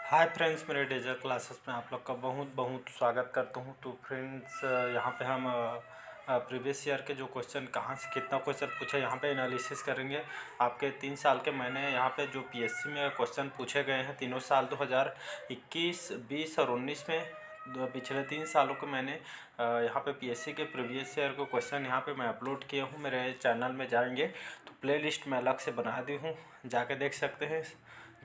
Hi friends, मेरे डेजर classes में आप लोग का बहुत बहुत स्वागत करता हूँ। तो फ्रेंड्स, यहाँ पे हम प्रीवियस ईयर के जो क्वेश्चन कहाँ से कितना क्वेश्चन पूछे यहाँ पे एनालिसिस करेंगे। आपके 3 साल के मैंने यहाँ पे जो पीएससी में क्वेश्चन पूछे गए हैं तीनों साल 2021, 20 और 19 में पिछले 3 सालों के मैंने यहाँ पे पीएससी के प्रीवियस ईयर को क्वेश्चन यहाँ पे मैं अपलोड किया हूँ। मेरे चैनल में जाएंगे तो प्लेलिस्ट मैं अलग से बना दी हूँ, जाके देख सकते हैं।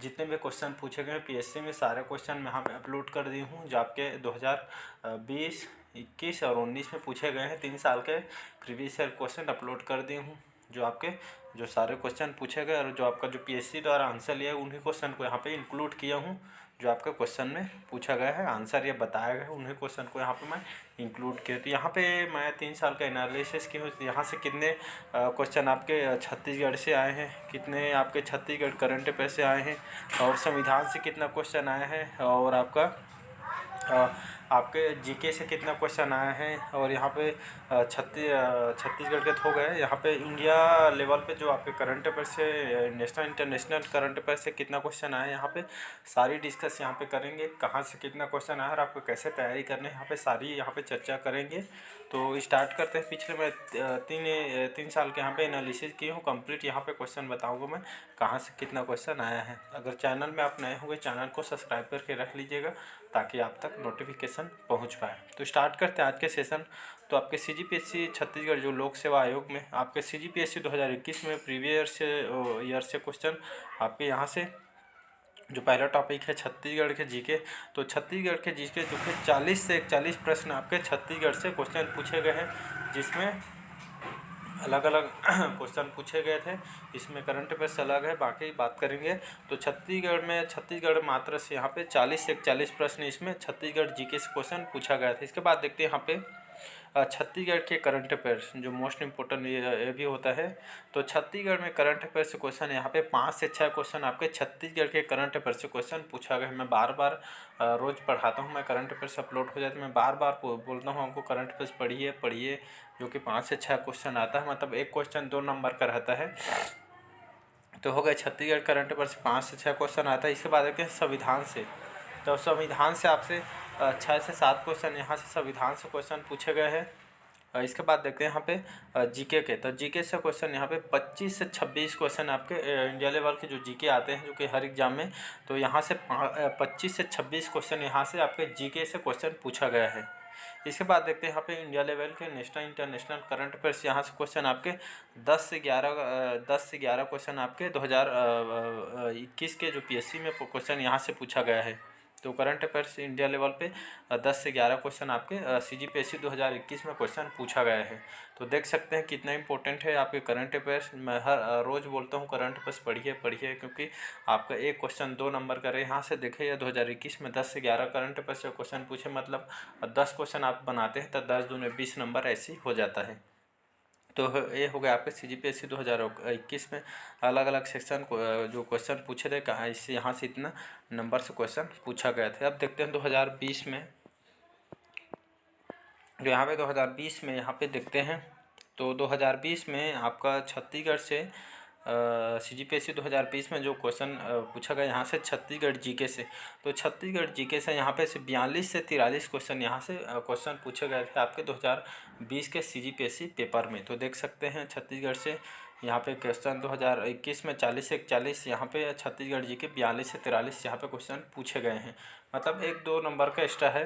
जितने भी क्वेश्चन पूछे गए पीएससी में सारे क्वेश्चन मैं यहाँ पे अपलोड कर दी हूँ, जो आपके 2020, 21 और 19 में पूछे गए हैं। 3 साल के प्रीवियस ईयर क्वेश्चन अपलोड कर दी हूँ, जो आपके जो सारे क्वेश्चन पूछे गए और जो आपका जो पीएससी द्वारा आंसर लिया है उन्हीं क्वेश्चन को यहाँ पे इंक्लूड किया हूँ। जो आपके क्वेश्चन में पूछा गया है, आंसर ये बताया गया है, उन्हीं क्वेश्चन को यहाँ पे मैं इंक्लूड किया। तो यहाँ पे मैं 3 साल का एनालिसिस की हूँ। यहाँ से कितने क्वेश्चन आपके छत्तीसगढ़ से आए हैं, कितने आपके छत्तीसगढ़ करंट अफेयर से आए हैं, और संविधान से कितना क्वेश्चन आया है, और आपके जीके से कितना क्वेश्चन आया है। और यहाँ पे छत्तीसगढ़ के हो गए। यहाँ पे इंडिया लेवल पे जो आपके करंट अफेयर से नेशनल इंटरनेशनल करंट अफेयर से कितना क्वेश्चन आया है, यहाँ पे सारी डिस्कस यहाँ पे करेंगे। कहाँ से कितना क्वेश्चन आया और आपको कैसे तैयारी करनी है, यहाँ पे सारी यहाँ पे चर्चा करेंगे। तो स्टार्ट करते हैं। पिछले मैं 3 साल के यहाँ पे एनालिसिस किए हूँ कंप्लीट। यहाँ पे क्वेश्चन बताऊँगा मैं कहाँ से कितना क्वेश्चन आया है। अगर चैनल में आप नए होंगे, चैनल को सब्सक्राइब करके रख लीजिएगा ताकि आप तक नोटिफिकेशन पहुंच पाए। तो स्टार्ट करते हैं आज के सेशन। तो आपके सीजीपीएससी छत्तीसगढ़ जो लोक सेवा आयोग में आपके सीजीपीएससी 2021 में प्रीवियस ईयर से क्वेश्चन आपके यहाँ से जो पहला टॉपिक है छत्तीसगढ़ के जीके। तो छत्तीसगढ़ के जीके जो कि 40 से 41 प्रश्न आपके छत्तीसगढ़ से क्वेश्चन पूछे गए हैं, जिसमें अलग अलग क्वेश्चन पूछे गए थे। इसमें करंट अफेयर्स अलग है, बाकी बात करेंगे। तो छत्तीसगढ़ मात्र से यहाँ पे 40 से 41 प्रश्न इसमें छत्तीसगढ़ जीके से क्वेश्चन पूछा गया था। इसके बाद देखते हैं यहाँ पे छत्तीसगढ़ के करंट अफेयर्स जो मोस्ट इम्पोर्टेंट ये भी होता है। तो छत्तीसगढ़ में करंट अफेयर से क्वेश्चन यहाँ पे 5 से 6 क्वेश्चन आपके छत्तीसगढ़ के करंट अफेयर से क्वेश्चन पूछा गया है। मैं बार बार रोज़ पढ़ाता हूँ, मैं करंट अफेयर्स अपलोड हो जाते, मैं बार बार बोलता हूँ हमको करंट अफेयर्स पढ़िए, जो कि 5 से 6 क्वेश्चन आता है, मतलब एक क्वेश्चन 2 नंबर का रहता है। तो हो गए छत्तीसगढ़ करंट अफेयर से 5 से 6 क्वेश्चन आता है। इसके बाद देखते हैं संविधान से। तो संविधान से आपसे 6 से 7 क्वेश्चन यहाँ से संविधान से क्वेश्चन पूछे गए हैं। इसके बाद देखते हैं यहाँ पे जीके के। तो जीके से क्वेश्चन यहाँ पे 25 से 26 क्वेश्चन आपके इंडिया लेवल के जो जीके आते हैं, जो कि हर एग्जाम में। तो यहाँ से 25 से 26 क्वेश्चन यहाँ से आपके जीके से क्वेश्चन पूछा गया है। इसके बाद देखते हैं यहाँ पे इंडिया लेवल के नेशनल इंटरनेशनल करंट अफेयर्स। यहाँ से क्वेश्चन आपके 10 से 11 क्वेश्चन आपके 2021 के जो पीएससी में क्वेश्चन यहाँ से पूछा गया है। तो करंट अफेयर्स इंडिया लेवल पे 10 से 11 क्वेश्चन आपके सीजीपीएससी 2021 में क्वेश्चन पूछा गया है। तो देख सकते हैं कितना इंपॉर्टेंट है आपके करंट अफेयर्स। मैं हर रोज़ बोलता हूँ करंट अफेयर्स पढ़िए, क्योंकि आपका एक क्वेश्चन 2 नंबर का रहे। यहाँ से देखिए 2021 में 10 से 11 करंट अफेयर्स से क्वेश्चन पूछे, मतलब 10 क्वेश्चन आप बनाते हैं तो 10 दूने 20 नंबर ऐसे ही हो जाता है। तो ये हो गया आपके सीजीपीएससी 2021 में अलग अलग सेक्शन को जो क्वेश्चन पूछे थे, कहाँ इससे यहाँ से इतना नंबर से क्वेश्चन पूछा गया था। अब देखते हैं 2020 में, जो यहाँ पे 2020 में यहाँ पे देखते हैं। तो 2020 में आपका छत्तीसगढ़ से सीजीपीएससी 2020 में जो क्वेश्चन पूछा गया यहाँ से छत्तीसगढ़ जीके से। तो छत्तीसगढ़ जीके से यहाँ पे से 42 से 43 क्वेश्चन यहाँ से क्वेश्चन पूछे गए थे आपके 2020 के सीजीपीएससी पेपर में। तो देख सकते हैं छत्तीसगढ़ से यहाँ पे क्वेश्चन 2021 में 40 से 41, यहाँ पे छत्तीसगढ़ जी के 42 से 43 यहाँ पे क्वेश्चन पूछे गए हैं, मतलब 1-2 नंबर का एक्स्ट्रा है।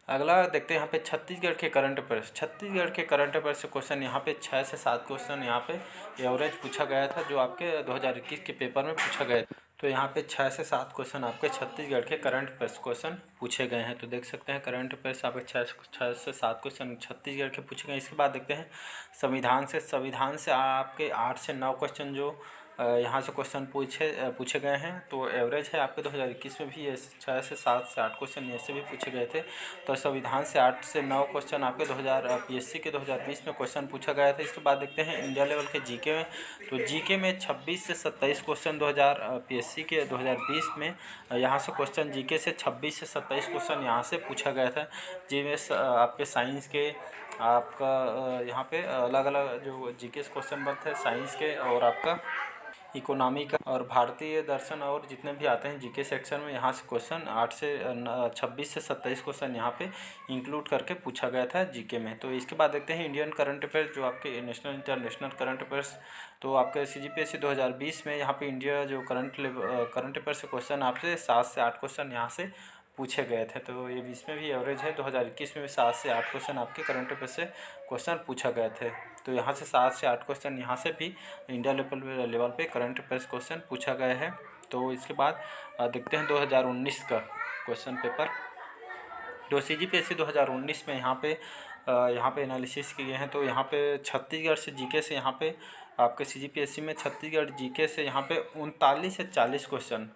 अगला देखते हैं यहाँ पे छत्तीसगढ़ के करंट अफेयर्स। छत्तीसगढ़ के करंट अफेयर्स से क्वेश्चन यहाँ पे 6 से 7 क्वेश्चन यहाँ पे एवरेज पूछा गया था, जो आपके 2021 के पेपर में पूछा गया। तो यहाँ पे 6 से 7 क्वेश्चन आपके छत्तीसगढ़ के करंट अफेयर्स क्वेश्चन पूछे गए हैं। तो देख सकते हैं करंट अफेयर्स आपके 6 से 7 क्वेश्चन छत्तीसगढ़ के पूछे गए। इसके बाद देखते हैं संविधान से। संविधान से आपके 8 से 9 क्वेश्चन जो यहाँ से क्वेश्चन पूछे गए हैं। तो एवरेज है आपके 2021 में भी 6 से 7 से 8 क्वेश्चन ऐसे भी पूछे गए थे। तो संविधान से 8 से 9 क्वेश्चन आपके पीएससी के 2020 में क्वेश्चन पूछा गया था। इसके बाद देखते हैं इंडिया लेवल के जीके में। तो जीके में 26 से 27 क्वेश्चन पीएससी के 2020 में यहाँ से क्वेश्चन जीके से 26 से 27 क्वेश्चन यहाँ से पूछा गया था, जिनमें आपके साइंस के आपका यहाँ पे अलग अलग जो जीके क्वेश्चन बनते हैं साइंस के, और आपका इकोनॉमी का और भारतीय दर्शन और जितने भी आते हैं जीके सेक्शन में, यहाँ से क्वेश्चन 26 से 27 क्वेश्चन यहाँ पे इंक्लूड करके पूछा गया था जीके में। तो इसके बाद देखते हैं इंडियन करंट अफेयर्स, जो आपके नेशनल इंटरनेशनल करंट अफेयर्स। तो आपके CGPSC 2020 में यहाँ पे इंडिया जो करंट अफेयर से क्वेश्चन आपसे 7 से 8 क्वेश्चन यहाँ से पूछे गए थे। तो ये इसमें भी एवरेज है, 2021 में भी 7 से 8 क्वेश्चन आपके करंट अफेयर से क्वेश्चन पूछा गए थे। तो यहाँ से 7 से 8 क्वेश्चन यहाँ से भी इंडिया लेवल पे करंट अफेयर्स क्वेश्चन पूछा गया है। तो इसके बाद देखते हैं 2019 का क्वेश्चन पेपर। जो CGPSC 2019 में यहाँ पे एनालिसिस किए हैं। तो यहाँ पे छत्तीसगढ़ से जीके से यहाँ पे आपके CGPSC में छत्तीसगढ़ जीके से यहाँ पे 39 से 40 क्वेश्चन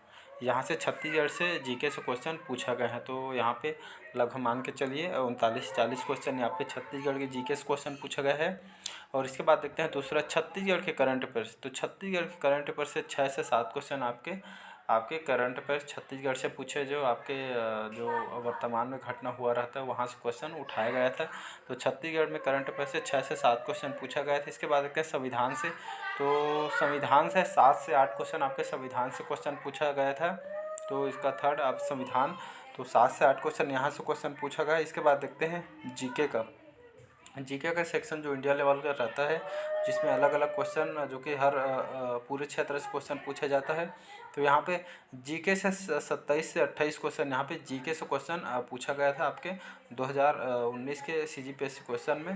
यहाँ से छत्तीसगढ़ से जीके से क्वेश्चन पूछा गया है। तो यहाँ पे लगभग मान के चलिए 39 से 40 क्वेश्चन यहाँ पे छत्तीसगढ़ के जीके से क्वेश्चन पूछा गया है। और इसके बाद देखते हैं दूसरा छत्तीसगढ़ के करंट अफेयर्स। तो छत्तीसगढ़ के करंट अफेयर से 6 से 7 क्वेश्चन आपके करंट अफेयर्स छत्तीसगढ़ से पूछे, जो आपके जो वर्तमान में घटना हुआ रहता है वहाँ से क्वेश्चन उठाया गया था। तो छत्तीसगढ़ में करंट अफेयर से 6 से 7 क्वेश्चन पूछा गया था। इसके बाद देखते हैं संविधान से। तो संविधान से 7 से 8 क्वेश्चन आपके संविधान से क्वेश्चन पूछा गया था। तो इसका थर्ड आप संविधान, तो 7 से 8 क्वेश्चन यहाँ से क्वेश्चन पूछा गया। इसके बाद देखते हैं जीके का सेक्शन जो इंडिया लेवल का रहता है, जिसमें अलग अलग क्वेश्चन जो कि हर पूरे क्षेत्र से क्वेश्चन पूछा जाता है। तो यहाँ पे जीके से 27 से 28 क्वेश्चन यहाँ पे जीके से क्वेश्चन पूछा गया था आपके 2019 के CGPSC क्वेश्चन में,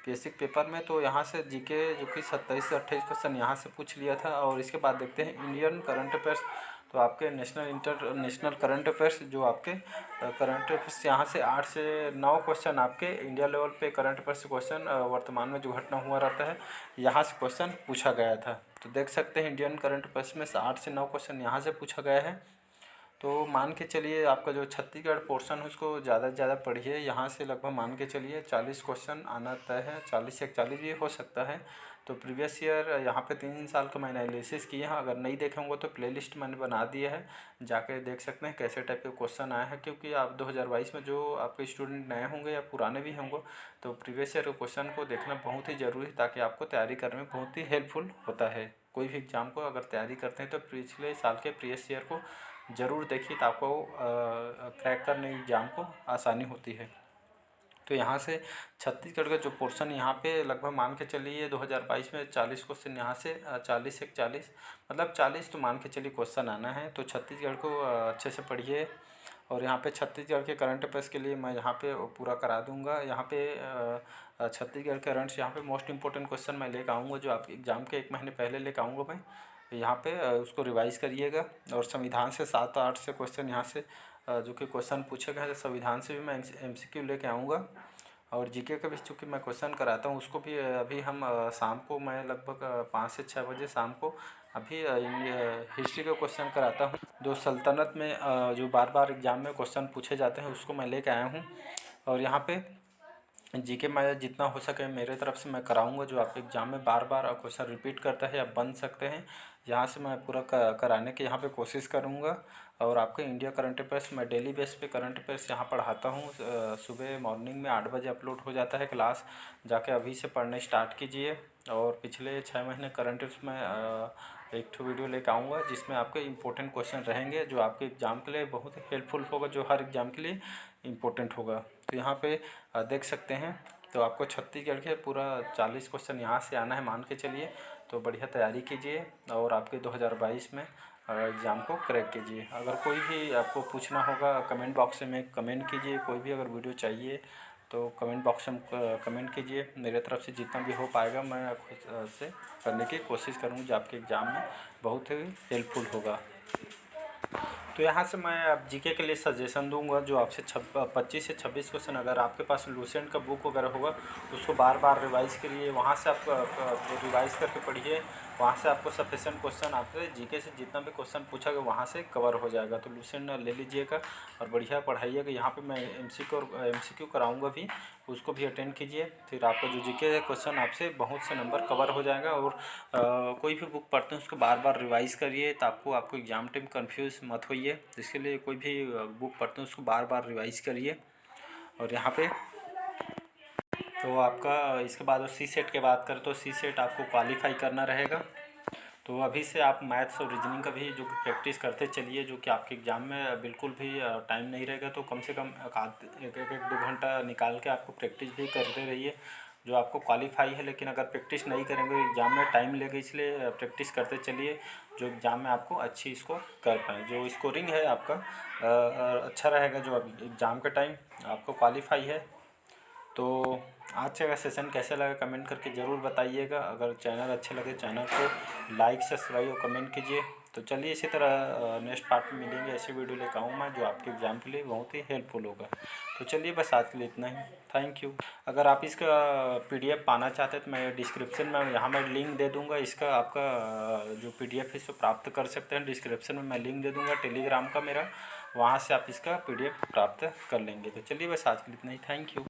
बेसिक पेपर में। तो यहाँ से जीके जो कि 27 से 28 क्वेश्चन यहाँ से पूछ लिया था। और इसके बाद देखते हैं इंडियन करंट अफेयर्स। तो आपके नेशनल इंटरनेशनल करंट अफेयर्स, जो आपके करंट अफेयर्स यहाँ से 8 से 9 क्वेश्चन आपके इंडिया लेवल पे करंट अफेयर्स क्वेश्चन वर्तमान में जो घटना हुआ रहता है यहाँ से क्वेश्चन पूछा गया था। तो देख सकते हैं इंडियन करंट अफेयर्स में 8 से 9 क्वेश्चन यहाँ से पूछा गया है। तो मान के चलिए आपका जो छत्तीसगढ़ पोर्शन है उसको ज़्यादा से ज़्यादा पढ़िए। यहाँ से लगभग मान के चलिए 40 क्वेश्चन आना तय है, 40 से 41 भी हो सकता है। तो प्रीवियस ईयर यहाँ पे 3 साल का मैंने एनालिसिस किया है। अगर नहीं देखे होंगे तो प्लेलिस्ट मैंने बना दिया है, जाके देख सकते हैं कैसे टाइप के क्वेश्चन आए हैं। क्योंकि आप 2022 में जो आपके स्टूडेंट नए होंगे या पुराने भी होंगे, तो प्रीवियस ईयर के क्वेश्चन को देखना बहुत ही ज़रूरी है, ताकि आपको तैयारी करने में बहुत ही हेल्पफुल होता है। कोई भी एग्ज़ाम को अगर तैयारी करते हैं तो पिछले साल के प्रीवियस ईयर को ज़रूर देखिए, तो आपको क्रैक करने एग्ज़ाम को आसानी होती है। तो यहाँ से छत्तीसगढ़ का जो पोर्शन यहाँ पे लगभग मान के चलिए 2022 में 40 क्वेश्चन यहाँ से 40 से 40 मतलब 40 तो मान के चलिए क्वेश्चन आना है। तो छत्तीसगढ़ को अच्छे से पढ़िए। और यहाँ पे छत्तीसगढ़ के करंट अफेयर्स के लिए मैं यहाँ पे पूरा करा दूँगा। यहाँ पे छत्तीसगढ़ करंट्स यहाँ पे मोस्ट इंपॉर्टेंट क्वेश्चन मैं लेकर आऊँगा, जो आपके एग्ज़ाम के 1 महीने पहले लेकर आऊँगा मैं। यहाँ पे उसको रिवाइज़ करिएगा। और संविधान से 7 8 से क्वेश्चन यहाँ से जो कि क्वेश्चन पूछे गए हैं, तो संविधान से भी मैं MCQ लेके आऊँगा। और जीके का भी चूँकि मैं क्वेश्चन कराता हूँ, उसको भी अभी हम शाम को मैं लगभग 5 से 6 बजे शाम को अभी हिस्ट्री का क्वेश्चन कराता हूँ। जो सल्तनत में जो बार बार एग्ज़ाम में क्वेश्चन पूछे जाते हैं उसको मैं लेके आया हूँ। और यहाँ पे जीके मैं जितना हो सके मेरे तरफ से मैं कराऊंगा, जो आपके एग्ज़ाम में बार बार क्वेश्चन रिपीट करता है या बन सकते हैं, यहाँ से मैं पूरा कराने की यहाँ पे कोशिश करूँगा। और आपके इंडिया करंट अफेयर्स मैं डेली बेस पे करंट अफेयर्स यहाँ पढ़ाता हूँ। सुबह मॉर्निंग में 8 बजे अपलोड हो जाता है क्लास, जाके अभी से पढ़ने स्टार्ट कीजिए। और पिछले 6 महीने करंट अफेयर्स में एक तो वीडियो लेकर आऊँगा, जिसमें आपके इंपॉर्टेंट क्वेश्चन रहेंगे, जो आपके एग्ज़ाम के लिए बहुत हेल्पफुल होगा, जो हर एग्ज़ाम के लिए इम्पोर्टेंट होगा। तो यहाँ पे देख सकते हैं। तो आपको छत्तीसगढ़ के पूरा 40 क्वेश्चन यहाँ से आना है मान के चलिए। तो बढ़िया तैयारी कीजिए और आपके 2022 में एग्ज़ाम को क्रैक कीजिए। अगर कोई भी आपको पूछना होगा कमेंट बॉक्स में कमेंट कीजिए। कोई भी अगर वीडियो चाहिए तो कमेंट बॉक्स में कमेंट कीजिए। मेरे तरफ से जितना भी हो पाएगा मैं खुद से करने की कोशिश करूँगा, जो आपके एग्ज़ाम में बहुत ही हेल्पफुल होगा। तो यहाँ से मैं अब जीके के लिए सजेशन दूंगा, जो आपसे 25 से 26 क्वेश्चन अगर आपके पास लूसेंट का बुक वगैरह होगा उसको बार बार रिवाइज़ करिए। वहाँ से आप रिवाइज़ करके पढ़िए। वहाँ से आपको सफिशेंट क्वेश्चन आपके जीके से जितना भी क्वेश्चन पूछा गया वहाँ से कवर हो जाएगा। तो लूसेंट ले लीजिएगा और बढ़िया पढ़ाइएगा। यहाँ पे मैं MCQ कराऊँगा भी, उसको भी अटेंड कीजिए। फिर आपका जो जीके क्वेश्चन आपसे बहुत से नंबर कवर हो जाएगा। और कोई भी बुक पढ़ते हैं उसको बार बार रिवाइज़ करिए, ताकि आपको एग्ज़ाम टाइम कन्फ्यूज़ मत होइए। इसके लिए कोई भी बुक पढ़ते हैं उसको बार बार रिवाइज़ करिए। और यहाँ पे तो आपका इसके बाद CSET की बात करें तो CSET आपको क्वालिफाई करना रहेगा। तो अभी से आप मैथ्स और रीजनिंग का भी जो कि प्रैक्टिस करते चलिए, जो कि आपके एग्ज़ाम में बिल्कुल भी टाइम नहीं रहेगा, तो कम से कम एक एक 2 घंटा निकाल के आपको प्रैक्टिस भी करते रहिए, जो आपको क्वालिफाई है। लेकिन अगर प्रैक्टिस नहीं करेंगे एग्ज़ाम में टाइम लगेगा, इसलिए प्रैक्टिस करते चलिए, जो एग्ज़ाम में आपको अच्छी इसको कर पाएँ, जो स्कोरिंग है आपका अच्छा रहेगा, जो एग्ज़ाम के टाइम आपको क्वालिफाई है। तो आज का सेशन कैसा लगा कमेंट करके ज़रूर बताइएगा। अगर चैनल अच्छे लगे चैनल को लाइक सब्सक्राइब और कमेंट कीजिए। तो चलिए इसी तरह नेक्स्ट पार्ट में मिलेंगे, ऐसे वीडियो लेकर आऊँ मैं जो आपके एग्ज़ाम के लिए बहुत ही हेल्पफुल होगा। तो चलिए बस आज के लिए इतना ही। Thank you. अगर आप इसका PDF पाना चाहते हैं तो मैं डिस्क्रिप्शन में यहाँ मैं लिंक दे दूँगा, इसका आपका जो PDF है इसको प्राप्त कर सकते हैं। डिस्क्रिप्शन में मैं लिंक दे दूँगा टेलीग्राम का मेरा, वहाँ से आप इसका PDF प्राप्त कर लेंगे। तो चलिए बस आज के लिए इतना ही। Thank you.